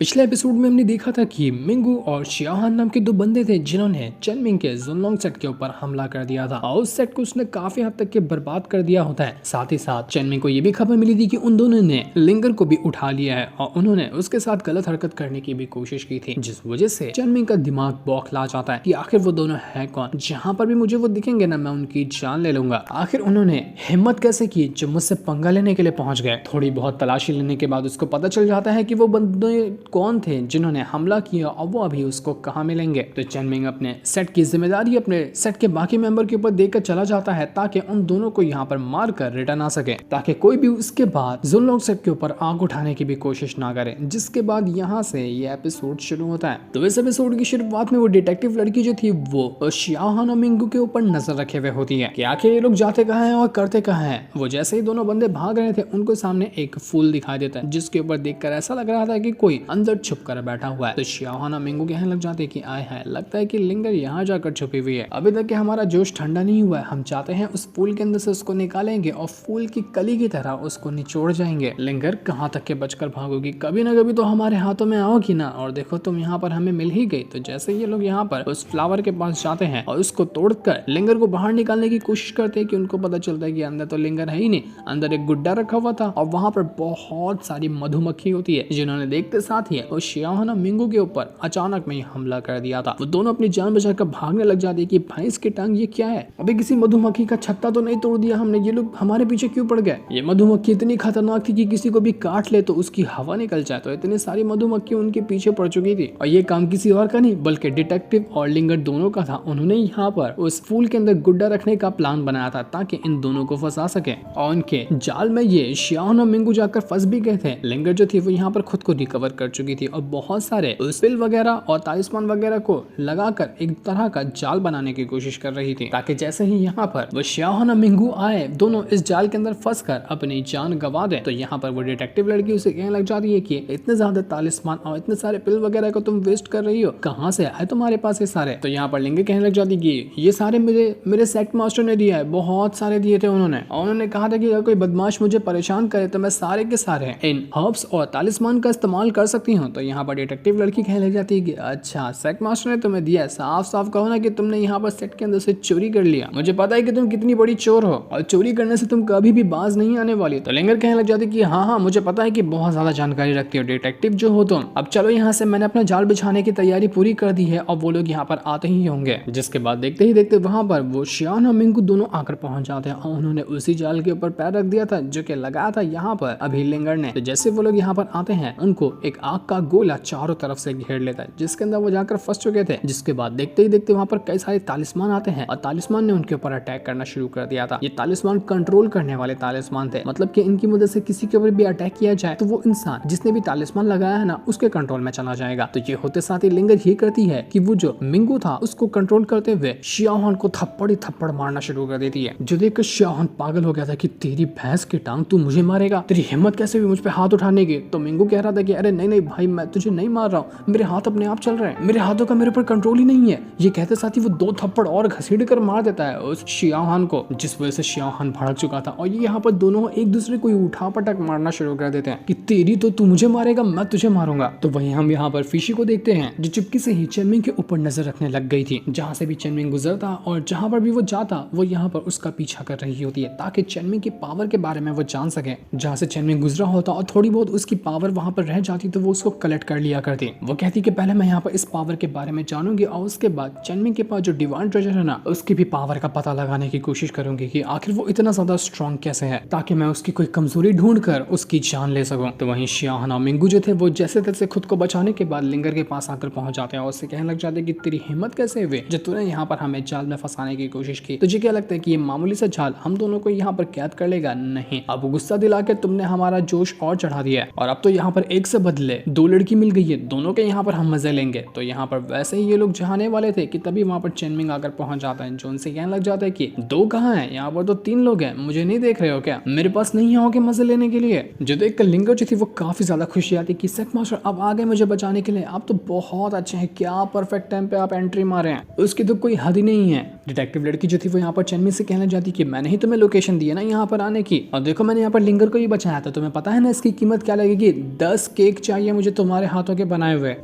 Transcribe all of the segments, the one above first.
पिछले एपिसोड में हमने देखा था कि मिंगू और शियाहान नाम के दो बंदे थे जिन्होंने चेनमिंग के जुनलोंग सेट के ऊपर हमला कर दिया था और उस सेट को उसने काफी हद तक के बर्बाद कर दिया होता है। साथ ही साथ चेनमिंग को ये भी खबर मिली थी कि उन दोनों ने लिंगर को भी उठा लिया है और उन्होंने उसके साथ गलत हरकत करने की भी कोशिश की थी, जिस वजह से चेनमिंग का दिमाग बौखला जाता है कि आखिर वो दोनों है कौन। जहाँ पर भी मुझे वो दिखेंगे ना, मैं उनकी जान ले लूंगा। आखिर उन्होंने हिम्मत कैसे की जो मुझसे पंगा लेने के लिए पहुंच गए। थोड़ी बहुत तलाशी लेने के बाद उसको पता चल जाता है कि वो बंदे कौन थे जिन्होंने हमला किया और वो अभी उसको कहाँ मिलेंगे। तो चेनमिंग अपने सेट की जिम्मेदारी अपने सेट के बाकी मेंबर के ऊपर देकर चला जाता है ताकि उन दोनों को यहाँ पर मार कर रिटर्न आ सके, ताकि कोई भी उसके बाद जुनलोंग सेट के ऊपर आग उठाने की भी कोशिश ना करे। जिसके बाद यहाँ से ये एपिसोड शुरू होता है। तो इस एपिसोड की शुरुआत में वो डिटेक्टिव लड़की जो थी वो शियाहान और मिंगू के ऊपर नजर रखे हुए होती है कि आखिर ये लोग जाते कहाँ हैं और करते कहाँ हैं। वो जैसे ही दोनों बंदे भाग रहे थे उनको सामने एक फूल दिखाई देता है जिसके ऊपर देखकर ऐसा लग रहा था कि कोई अंदर छुप कर बैठा हुआ है। तो शियाहान और मिंगू कहने लग जाते कि आए हैं, लगता है कि लिंगर यहाँ जाकर छुपी हुई है। अभी तक कि हमारा जोश ठंडा नहीं हुआ है, हम चाहते हैं उस फूल के अंदर से उसको निकालेंगे और फूल की कली की तरह उसको निचोड़ जाएंगे। लिंगर कहाँ तक के बचकर भागोगी, कभी ना कभी तो हमारे हाथों में आओगी ना। और देखो तुम यहाँ पर हमें मिल ही गई। तो जैसे ये लोग यहाँ पर उस फ्लावर के पास जाते हैं और उसको तोड़कर लिंगर को बाहर निकालने की कोशिश करते हैं कि उनको पता चलता है कि अंदर तो लिंगर है ही नहीं, अंदर एक गुड्डा रखा हुआ था और वहां पर बहुत सारी मधुमक्खी होती है जिन्होंने देखते साथ ही उस शियाहान और मिंगू के ऊपर अचानक में ही हमला कर दिया था। वो दोनों अपनी जान बचाकर भागने लग जाते कि भाई इसकी टांग ये क्या है, अभी किसी मधुमक्खी का छत्ता तो नहीं तोड़ दिया हमने, ये लोग हमारे पीछे क्यों पड़ गए। ये मधुमक्खी इतनी खतरनाक थी कि किसी को भी काट ले तो उसकी हवा निकल जाए। तो इतनी सारी मधुमक्खी उनके पीछे पड़ चुकी थी और ये काम किसी और का नहीं बल्कि डिटेक्टिव और लिंगर दोनों का था। उन्होंने यहाँ पर उस फूल के अंदर गुड्डा रखने का प्लान बनाया था ताकि इन दोनों को फंसा सके और उनके जाल में ये शियाहान और मिंगू जाकर फंस भी गए थे। लिंगर जो थी वो यहाँ पर खुद को रिकवर कर चुकी थी और बहुत सारे पिल वगैरह और तालिस्मान वगैरह को लगाकर एक तरह का जाल बनाने की कोशिश कर रही थी ताकि जैसे ही यहाँ पर वो शियाहान और मिंगू आए दोनों इस जाल के अंदर फंसकर अपनी जान गंवा दे। तो यहाँ पर वो डिटेक्टिव लड़की उसे कहने लग जाती है कि इतने ज्यादा तालिस्मान और इतने सारे पिल वगैरह को तुम वेस्ट कर रही हो, कहाँ से आए तुम्हारे पास ये सारे। तो यहाँ पर लिंगर कहने लग जाती कि ये सारे मेरे सेट मास्टर ने दिया है, बहुत सारे दिए थे उन्होंने, और उन्होंने कहा था कि अगर कोई बदमाश मुझे परेशान करे तो मैं सारे के सारे इन हर्ब्स और तालिस्मान का इस्तेमाल कर सकती हूँ। तो यहाँ पर डिटेक्टिव लड़की कहने लग जाती है कि अच्छा सेट मास्टर ने तुम्हें दिया है, साफ साफ कहो ना कि तुमने यहाँ पर सेट के अंदर से चोरी कर लिया। मुझे पता है कि तुम कितनी बड़ी चोर हो और चोरी करने से तुम कभी भी बाज नहीं आने वाली। तो लिंगर कहने लग जाती कि हाँ मुझे पता है कि बहुत ज्यादा जानकारी रखती हो डिटेक्टिव जो हो तुम। अब चलो यहाँ से, मैंने अपना जाल बिछाने की तैयारी पूरी कर दी है और वो लोग यहाँ पर आते ही होंगे। जिसके बाद देखते ही देखते वहां पर वो शियान और मिंगू दोनों आकर पहुंच जाते हैं और उन्होंने उसी जाल के ऊपर पैर रख दिया था जो कि लगाया था यहाँ पर अभी लिंगर ने। तो जैसे वो लोग यहाँ पर आते हैं उनको एक आग का गोला चारों तरफ से घेर लेता है जिसके अंदर वो जाकर फंस चुके थे। जिसके बाद देखते ही देखते वहां पर कई सारे तालिस्मान आते हैं और तालिस्मान ने उनके ऊपर अटैक करना शुरू कर दिया था। ये तालिस्मान कंट्रोल करने वाले तालिस्मान थे, मतलब कि इनकी मदद से किसी के ऊपर भी अटैक किया जाए तो वो इंसान जिसने भी तालिस्मान लगाया है ना उसके कंट्रोल में चला जाएगा। तो ये होते साथ ही लिंगर ये करती है कि वो जो मिंगू था उसको कंट्रोल करते हुए शियाहान को थप्पड़ ही थप्पड़ मारना शुरू कर देती है। जो देखकर शियाहान पागल हो गया था कि तेरी भैंस की टांग, तू मुझे मारेगा, तेरी हिम्मत कैसे हुई मुझ पे हाथ उठाने की। तो मिंगू कह रहा था कि अरे नहीं नहीं भाई, मैं तुझे नहीं मार रहा हूँ, मेरे हाथ अपने आप चल रहे हैं, मेरे हाथों का मेरे ऊपर कंट्रोल ही नहीं है। ये कहते साथ ही वो दो थप्पड़ और घसीट कर मार देता है उस शियाहान को, जिस वजह से शियाहान भड़क चुका था और ये यहाँ पर दोनों एक दूसरे को उठा पटक मारना शुरू कर देते हैं कि तेरी तो तू मुझे मारेगा, मैं तुझे मारूंगा। तो वहीं हम यहाँ पर फिशी को देखते हैं जो चुपके से ही चेनमिंग के ऊपर नजर रखने लग गई थी। जहाँ से भी चेनमिंग गुजरता और जहाँ पर भी वो जाता वो यहाँ पर उसका पीछा कर रही होती है ताकि चेनमिंग की पावर के बारे में वो जान सके। जहाँ से चेनमिंग गुजरा होता और थोड़ी बहुत उसकी पावर वहां पर रह जाती तो वो उसको कलेक्ट कर लिया करती। वो कहती कि पहले मैं यहाँ पर इस पावर के बारे में जानूंगी और उसके बाद चेनमिंग के पास जो डिवाइन ट्रेजर है ना उसकी भी पावर का पता लगाने की कोशिश करूंगी कि आखिर वो इतना ज्यादा स्ट्रॉन्ग कैसे है ताकि मैं उसकी कोई कमजोरी ढूंढ कर उसकी जान ले सकूं। तो वहीं शियाहान और मिंगू जो थे वो जैसे तैसे खुद को बचाने के बाद लिंगर के पास आकर पहुंच जाते हैं और उससे कहने लग जाते हैं कि तेरी हिम्मत कैसे हुई जो तूने यहाँ पर हमें जाल में फंसाने की कोशिश की। तुझे क्या लगता है कि ये मामूली सा जाल हम दोनों को यहाँ पर कैद कर लेगा? नहीं, अब गुस्सा दिला के तुमने हमारा जोश और चढ़ा दिया है और अब तो यहाँ पर एक से बदले दो लड़की मिल गई है, दोनों के यहाँ पर हम मजे लेंगे। तो यहाँ पर वैसे ही ये लोग जाने वाले थे कि तभी वहाँ पर चेनमिंग आकर पहुंच जाता है जो उनसे कहने लग जाता है कि दो कहाँ हैं, यहाँ पर तो तीन लोग हैं, मुझे नहीं देख रहे हो क्या, मेरे पास नहीं आओगे मजे लेने के लिए। जो देख कर लिंगर जो थी वो काफी ज्यादा खुशी आती कि सेट मास्टर अब आ गए मुझे बचाने के लिए, आप तो बहुत अच्छे हैं, क्या परफेक्ट टाइम पे आप एंट्री मारे हैं, उसकी तो कोई हद ही नहीं है। डिटेक्टिव लड़की जो थी वो यहाँ पर चेनमिंग से कहने जाती कि मैंने ही तुम्हें लोकेशन दी है ना यहाँ पर आने की, और देखो मैंने यहाँ पर लिंगर को ही बचाया था, तुम्हें पता है ना इसकी कीमत क्या लगेगी, 10 केक चाहिए चाहिए मुझे तुम्हारे हाथों के बनाए हुए।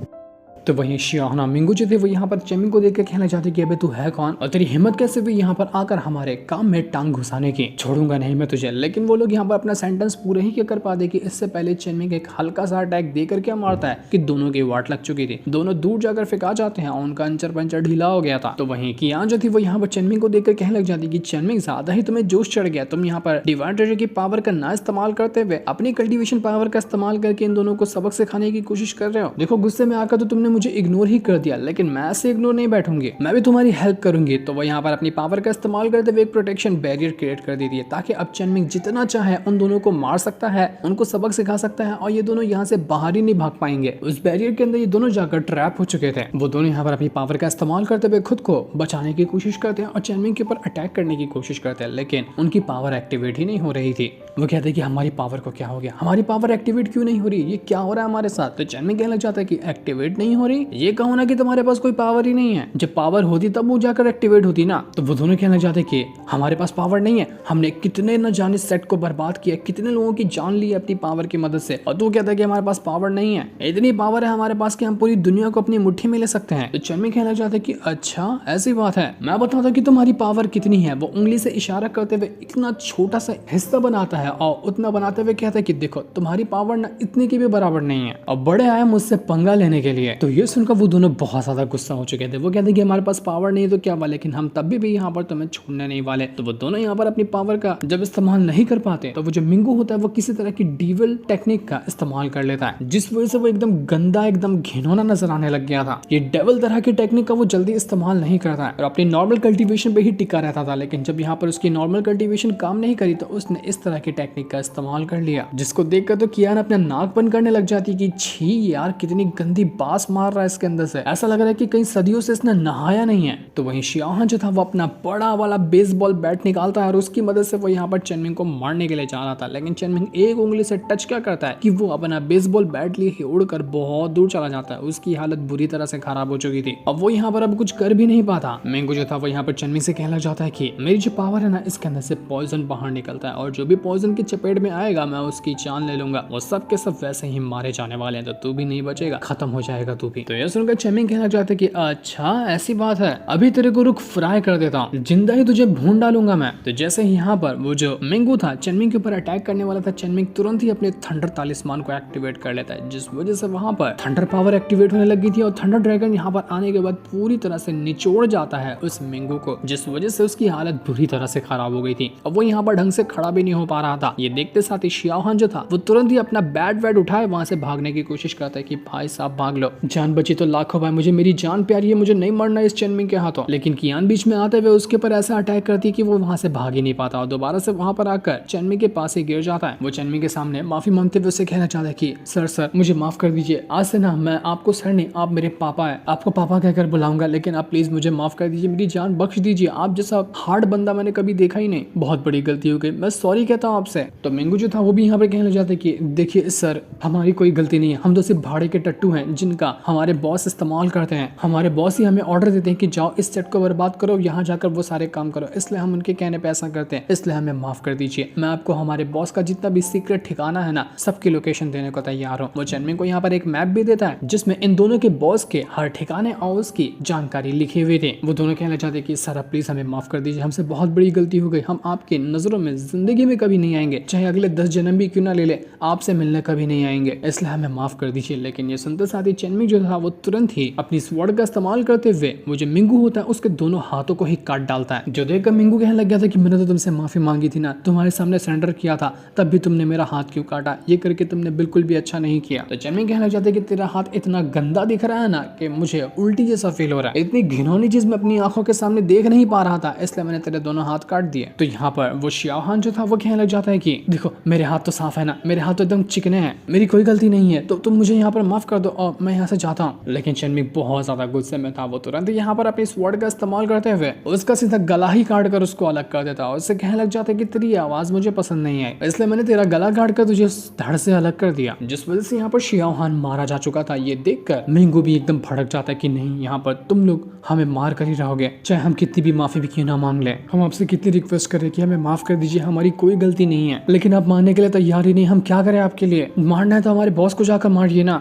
तो वहीं शियाहना मिंगू जो थे वो यहाँ पर चेमिंग को देख के कहना चाहते कि अबे तू है कौन और तेरी हिम्मत कैसे हुई यहाँ पर आकर हमारे काम में टांग घुसाने की, छोड़ूंगा नहीं मैं तुझे। लेकिन वो लोग यहाँ पर अपना सेंटेंस पूरे ही क्या कर पाते कि इससे पहले चेमिंग एक हल्का सा अटैक देकर क्या मारता है कि दोनों की वाट लग चुकी थी, दोनों दूर जाकर फेंका जाते हैं और उनका अंचर पंचर ढीला हो गया था। तो वहीं कियान जो थी वो यहाँ पर चेमिंग को देखकर कहने लग जाती कि चेमिंग ज्यादा ही तुम्हें जोश चढ़ गया, तुम यहाँ पर डिवाइन ट्रेजर की पावर का ना इस्तेमाल करते हुए अपनी कल्टीवेशन पावर का इस्तेमाल करके इन दोनों को सबक सिखाने की कोशिश कर रहे हो। देखो गुस्से में आकर तो तुमने मुझे इग्नोर ही कर दिया, लेकिन मैं ऐसे इग्नोर नहीं बैठूंगी, मैं भी तुम्हारी हेल्प करूंगी। तो वो यहाँ पर अपनी पावर का इस्तेमाल करते हुए एक प्रोटेक्शन बैरियर क्रिएट कर देती है ताकि अब चेनमिंग जितना चाहे उन दोनों को मार सकता है, उनको सबक सिखा सकता है और ये दोनों यहाँ से बाहर ही नहीं भाग पाएंगे। उस बैरियर के अंदर ये दोनों जाकर ट्रैप हो चुके थे। वो दोनों यहाँ पर अपनी पावर का इस्तेमाल करते हुए खुद को बचाने की कोशिश करते हैं और चेनमिंग के ऊपर अटैक करने की कोशिश करते हैं, लेकिन उनकी पावर एक्टिवेट ही नहीं हो रही थी। वो कहते हैं कि हमारी पावर को क्या हो गया, हमारी पावर एक्टिवेट क्यों नहीं हो रही, ये क्या हो रहा है हमारे साथ। तो चेनमिंग कहना चाहता है कि एक्टिवेट नहीं हो रही, ये कहो ना कि तुम्हारे पास कोई पावर ही नहीं है, जब पावर होती तब वो जाकर एक्टिवेट होती ना। तो वो दोनों कहना चाहते कि हमारे पास पावर नहीं है, हमने कितने न जाने सेट को बर्बाद किया, कितने लोगों की जान ली अपनी पावर की मदद से, और तू कहता है कि हमारे पास पावर नहीं है। इतनी पावर है हमारे पास कि हम पूरी दुनिया को अपनी मुट्ठी में ले सकते हैं। तो चेनमिंग कहना चाहते कि अच्छा ऐसी बात है, मैं बताता हूं कि तुम्हारी पावर कितनी है। वो उंगली से इशारा करते हुए इतना छोटा सा हिस्सा बनाता है और उतना बनाते हुए कहता है कि देखो तुम्हारी पावर ना इतनी की भी बराबर नहीं है और बड़े आए मुझसे पंगा लेने के लिए। तो ये सुनकर वो दोनों बहुत ज्यादा गुस्सा हो चुके थे। वो कहते कि हमारे पास पावर नहीं है तो क्या हुआ, लेकिन हम तब भी यहाँ पर तुम्हें छोड़ने नहीं वाले। तो वो दोनों यहाँ पर अपनी पावर का जब इस्तेमाल नहीं कर पाते तो वो जो मिंगू होता है वो किसी तरह की डीवल टेक्निक का इस्तेमाल कर लेता है, जिस वजह से वो एकदम गंदा एकदम घिनौना नजर आने लग गया था। ये डेवल तरह की टेक्निक का वो जल्दी इस्तेमाल नहीं करता है और अपनी नॉर्मल कल्टीवेशन पे ही टिका रहता था। लेकिन जब यहाँ पर उसकी नॉर्मल कल्टीवेशन काम नहीं करी तो उसने इस तरह की टेक्निक का इस्तेमाल कर लिया, जिसको देखकर तो कियान अपना नाक बंद करने लग जाती कि छी यार कितनी गंदी बास मार रहा है इसके अंदर से, ऐसा लग रहा है कि कई सदियों से इसने नहाया नहीं है। तो वहीं शियाहान जो था वो अपना बड़ा वाला बेसबॉल बैट निकालता है और उसकी मदद से वो यहाँ पर चेनमिंग को मारने के लिए जा रहा था, लेकिन चेनमिंग एक उंगली से टच क्या करता है कि वो अपना बेसबॉल बैट लिए उड़कर बहुत दूर चला जाता है। उसकी हालत बुरी तरह से खराब हो चुकी थी, अब वो यहाँ पर अब कुछ कर भी नहीं पाता। मिंगू जो था वो यहाँ पर चेनमिंग से कहना चाहता है कि मेरी जो पावर है ना इसके अंदर से पॉइजन बाहर निकलता है और जो भी पॉइजन की चपेट में आएगा मैं उसकी जान ले लूंगा, वो सब के सब वैसे ही मारे जाने वाले हैं, तो तू भी नहीं बचेगा, खत्म हो जाएगा तू भी। तो ये सुनकर चेनमिंग कहना चाहते कि अच्छा ऐसी बात है, अभी तेरे को रुक फ्राई कर देता हूँ, जिंदा ही तुझे भून डालूंगा मैं। तो जैसे ही यहाँ पर वो जो मिंगू था चेनमिंग के ऊपर अटैक करने वाला था, चेनमिंग तुरंत ही अपने थंडर तालिस्मान को एक्टिवेट कर लेता है, जिस वजह से वहां पर थंडर पावर एक्टिवेट होने लगी थी और थंडर ड्रैगन यहाँ पर आने के बाद पूरी तरह से निचोड़ जाता है उस मिंगू को, जिस वजह से उसकी हालत बुरी तरह से खराब हो गई थी। अब वो यहाँ पर ढंग से खड़ा भी नहीं हो पा रहा था। ये देखते साथ ही शियाहान जो था वो तुरंत ही अपना बैट वैट उठाए वहां से भागने की कोशिश करता है कि भाई साहब भाग लो, जान बची तो लाखों भाई, मुझे मेरी जान प्यारी है, मुझे नहीं मरना इस चेनमिंग के हाथों। लेकिन कियान बीच में आते हुए उसके ऊपर ऐसा अटैक करती है कि वो वहां से भाग ही नहीं पाता और दोबारा से वहां पर आकर चेनमिंग के पास ही गिर जाता है। वो चेनमिंग के सामने माफी मांगते हुए उससे कहना चाहता है कि सर मुझे माफ कर दीजिए, आज से ना मैं आपको सर नहीं आप मेरे पापा है, आपको पापा कहकर बुलाऊंगा, लेकिन आप प्लीज मुझे माफ कर दीजिए, मेरी जान बख्श दीजिए, आप जैसा हार्ड बंदा मैंने कभी देखा ही नहीं, बहुत बड़ी गलती हो गई, मैं सॉरी कहता हूँ आपसे। तो मिंगू जो था वो भी यहाँ पर कहना चाहता है कि देखिए सर हमारी कोई गलती नहीं है, हम तो सिर्फ भाड़े के टट्टू हैं जिनका हमारे बॉस इस्तेमाल करते हैं, हमारे बॉस ही हमें ऑर्डर देते हैं कि जाओ इस सेट को बर्बाद करो, यहाँ जाकर वो सारे काम करो, इसलिए हम उनके कहने पे ऐसा करते हैं, इसलिए हमें माफ कर दीजिए। मैं आपको हमारे बॉस का जितना भी सीक्रेट ठिकाना है ना सबकी लोकेशन देने को तैयार हूँ। वो चेनमिंग को यहाँ पर एक मैप भी देता है जिसमें इन दोनों के बॉस के हर ठिकाने और उसकी जानकारी लिखी हुई थी। वो दोनों कहना चाहते कि सर प्लीज हमें माफ कर दीजिए, हमसे बहुत बड़ी गलती हो गई, हम आपकी नजरों में जिंदगी में कभी नहीं आएंगे, चाहे अगले 10 जन्म भी क्यों ना ले ले, आपसे मिलने कभी नहीं आएंगे, इसलिए हमें माफ कर दीजिए। लेकिन ये सुनते साथ ही चेनमिंग जो था वो तुरंत ही अपनी स्वॉर्ड का इस्तेमाल करते हुए वो जो मिंगू होता है उसके दोनों हाथों को ही काट डालता है। जो देखकर मिंगू कहने लग गया था कि मैंने तो तुमसे माफी मांगी थी ना, तुम्हारे सामने सरेंडर किया था, तब भी तुमने मेरा हाथ क्यों काटा, ये करके तुमने बिल्कुल भी अच्छा नहीं किया। तो चेनमिंग कहना चाहते कि तेरा हाथ इतना गंदा दिख रहा है ना कि मुझे उल्टी जैसा फील हो रहा है, इतनी घिनौनी चीज मैं अपनी आंखों के सामने देख नहीं पा रहा था, इसलिए मैंने तेरे दोनों हाथ काट दिए। तो यहाँ पर वो शियाहान जो था वो कहने लग जाता है कि देखो मेरे हाथ तो साफ है ना, मेरे हाथ तो एकदम चिकने हैं, मेरी कोई गलती नहीं है, तो तुम मुझे यहाँ पर माफ कर दो और मैं यहाँ से जाता हूँ। लेकिन चेनमिंग बहुत ज्यादा गुस्से में था, वो तुरंत यहाँ पर अपनी स्वॉर्ड का इस्तेमाल करते हुए उसका सीधा गला ही काट कर उसको अलग कर देता और उससे कहने लग जाता है कि तेरी आवाज मुझे पसंद नहीं आई, इसलिए मैंने तेरा गला काट कर तुझे धड़ से अलग कर दिया, जिस वजह से यहाँ पर शियाहान मारा जा चुका था। ये देखकर मिंगू भी एकदम भड़क जाता है कि नहीं यहाँ पर तुम लोग हमें मार कर ही रहोगे, चाहे हम कितनी भी माफी भी क्यों ना मांग ले, हम आपसे कितनी रिक्वेस्ट करें कि हमें माफ कर दीजिए, हमारी कोई गलती नहीं है, लेकिन आप मानने के लिए तैयार ही नहीं, हम क्या करें आपके लिए, मारना है तो हमारे बॉस को जाकर मारिए ना।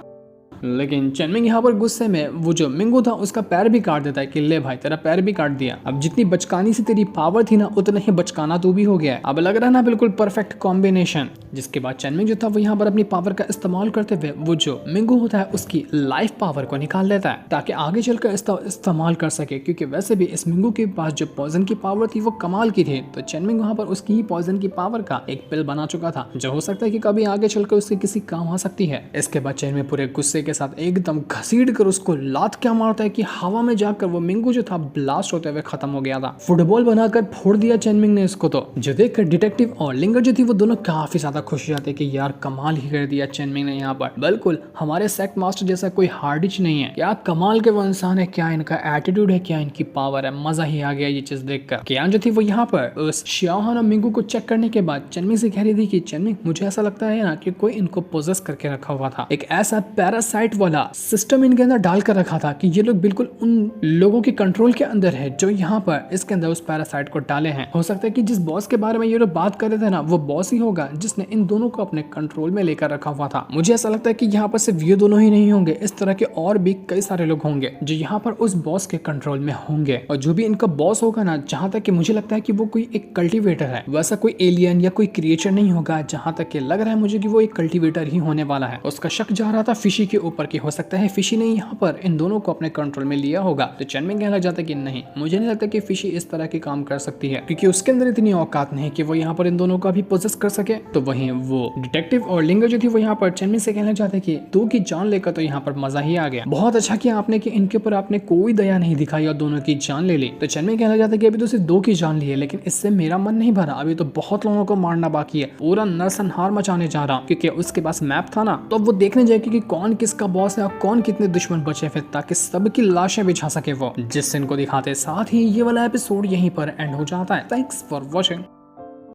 लेकिन चेनमिंग यहाँ पर गुस्से में वो जो मिंगू था उसका पैर भी काट देता है कि ले भाई तेरा पैर भी काट दिया। अब जितनी बचकानी से तेरी पावर थी ना उतना ही बचकाना तू भी हो गया है। अब लग रहा है ना बिल्कुल परफेक्ट कॉम्बिनेशन। जिसके बाद चेनमिंग जो था वो यहाँ पर अपनी पावर का इस्तेमाल करते हुए वो जो मिंगू होता है उसकी लाइफ पावर को निकाल लेता है ताकि आगे चलकर इस्तेमाल कर सके, क्योंकि वैसे भी इस मिंगू के पास जो पॉइजन की पावर थी वो कमाल की थी। तो चेनमिंग वहां पर उसकी ही पॉइजन की पावर का एक पिल बना चुका था जो हो सकता है कि कभी आगे चलकर उसके किसी काम आ सकती है। इसके बाद चेनमिंग पूरे गुस्से के साथ एकदम घसीट कर उसको लात क्या मारता है कि हवा में जाकर वो मिंगू जो था ब्लास्ट होते हुए खत्म हो गया था। फुटबॉल बनाकर फोड़ दिया चेनमिंग ने इसको। तो जो देखकर डिटेक्टिव और लिंगर जो थी वो दोनों काफी ज्यादा खुश हो जाते कि यार कमाल ही कर दिया चेनमिंग ने यहाँ पर, बिल्कुल हमारे सेक्ट मास्टर जैसा कोई हार्डिच नहीं है। क्या कमाल के वो इंसान है, क्या इनका एटीट्यूड है, क्या इनकी पावर है। मजा ही आ गया ये चीज देखकर। कियान जो थी वो यहाँ पर उस शियाओहान और मिंगू को चेक करने के बाद चेनमिंग से कह रही थी कि चेनमिंग मुझे ऐसा लगता है ना कि कोई इनको पोजेस करके रखा हुआ था, एक ऐसा पैरासाइट वाला सिस्टम इनके अंदर डाल कर रखा था कि ये लोग बिल्कुल उन लोगों के कंट्रोल के अंदर है जो यहाँ पर इसके अंदर उस पैरासाइट को डाले हैं। हो सकता है कि जिस बॉस के बारे में ये लोग बात कर रहे थे ना वो बॉस ही होगा जिसने इन दोनों को अपने कंट्रोल में लेकर रखा हुआ था। मुझे ऐसा लगता है कि यहाँ पर सिर्फ ये दोनों ही नहीं होंगे, इस तरह के और भी कई सारे लोग होंगे जो यहाँ पर उस बॉस के कंट्रोल में होंगे। और जो भी इनका बॉस होगा ना, जहाँ तक कि मुझे लगता है कि वो कोई एक कल्टीवेटर है, वैसा कोई एलियन या कोई क्रिएचर नहीं होगा। जहाँ तक कि लग रहा है मुझे कि वो एक कल्टीवेटर ही होने वाला है। उसका शक जा रहा था फिशी के ऊपर कि हो सकता है फिशी ने यहाँ पर इन दोनों को अपने कंट्रोल में लिया होगा। तो चेनमिंग कहना जाता है कि नहीं, मुझे नहीं लगता कि फिशी इस तरह के काम कर सकती है क्योंकि उसके अंदर इतनी औकात नहीं कि वो यहाँ पर इन दोनों का भी पोजेस कर सके। तो वहीं वो डिटेक्टिव और लिंगर जो थी वो यहाँ पर चेनमिंग से कहना चाहते कि दो की जान लेकर तो यहाँ पर मजा ही आ गया। बहुत अच्छा किया आपने कि इनके ऊपर आपने कोई दया नहीं दिखाई और दोनों की जान ले ली। तो चेनमिंग कहना चाहता है कि अभी तो सिर्फ दो की जान ली है, लेकिन इससे मेरा मन नहीं भरा, अभी तो बहुत लोगों को मारना बाकी है, पूरा नरसंहार मचाने जा रहा हूँ। क्योंकि उसके पास मैप था ना, तो वो देखने जाएगी कि कौन किसका बॉस है और कौन कितने दुश्मन बचे फिर, ताकि सबकी लाशें बिछा सके वो, जिससे इनको दिखाते। साथ ही ये वाला एपिसोड यहीं पर एंड हो जाता है। Thanks for watching.